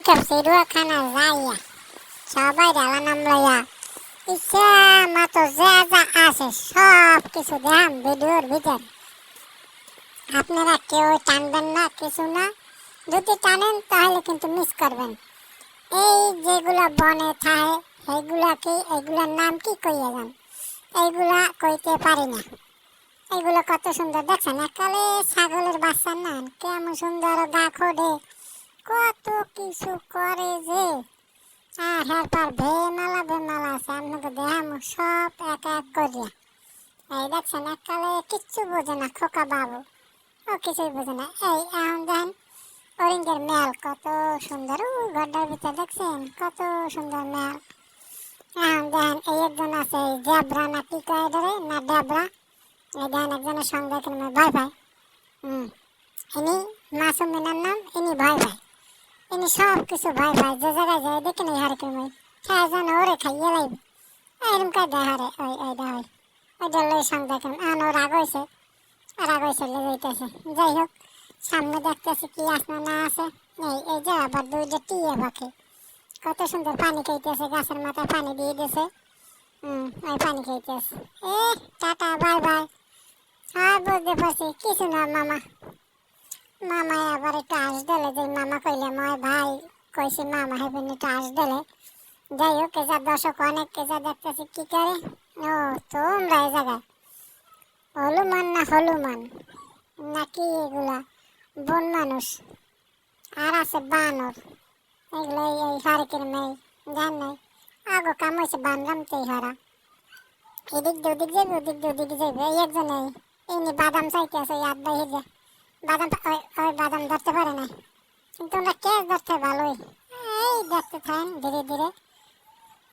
Kapsiruwa kana zaya. সবাই ডালা নাম লইয়া ইচ্ছা মতো যা যা আছে সব কিছু দেখাম ভিডিওর ভিতর। আপনারা কেউ টানবেন না, কিছু না। যদি টানেন তাহলে কিন্তু মিস করবেন। এই যেগুলা বনে থাকে এইগুলার নাম কি কইয়া যান, এইগুলা কইতে পারি না। এইগুলো কত সুন্দর দেখছেন, একালে ছাগলের বাচ্চা না, কেমন সুন্দর গা খোড়ে, কত কিছু করে যে। আর হেরপর বেমালা আছে, আপনাকে দেখাম সব এক এক করিয়া। এই দেখছেন একালে কিচ্ছু বোঝে না খোকা বাবু, ও কিছুই বোঝে না। এই এখন দেখেন হরিণের মেল কত সুন্দর, ঘরটার ভিতরে দেখছেন কত সুন্দর মেল। এখন দেখেন এই একজন আছে জেব্রা না কি কয় ধরে না ডেবরা, এই দেখেন একজনের সঙ্গে এখানে ভয় পায়। ইনি মাসুমিনার নাম, ইনি ভয় পায়, ইনি সব কিছু ভয় পায়। যে জায়গায় যায় দেখে নেই হারে মই খেয়ে যেন ওরে খাইয়ে লাইবে এরকম কাজ দেয় হারে। ওই দেয় ওইটা লই সঙ্গে দেখেন আন ও রাগ হয়েছে লেগে যাইতেছে। যাই হোক সামনে দেখতেছি কি আসনা না আছে। এই যে আবার দুইটা টিয়ে পাখি কত সুন্দর পানি খাইতেছে, গাছের মাথায় পানি দিয়ে দিয়েছে। ওই পানি খাইতেছে। Tata bye bye. আর বুঝতে পারছি কিছু না মামা। মামায় আবার একটু আস দিলে, যে মামা কইলে ময় ভাই কইছি মামা হেবেন একটু আস দিলে। যাই হোক কেজা দর্শক অনেক কেজা দেখতেছি কি করে। ও তোমরা এই জায়গায় হলুমান নাকি এগুলা বন মানুষ, আর আছে বানর, এগুলো এই হারিকের মেয়ে জান নাই। আগো কাম হয়েছে বানরামতেই হারা, এদিক দিয়ে ওদিক যাবে, ওদিক দিয়ে ওদিক যাবে। এই একজন এমনি বাদাম চাইতে আছে ইয়াদ বাহির যে বাদাম, ওই বাদাম ধরতে পারে না, কিন্তু ওরা কেস ধরতে ভালোই। এই দেখতে থাকেন ধীরে ধীরে।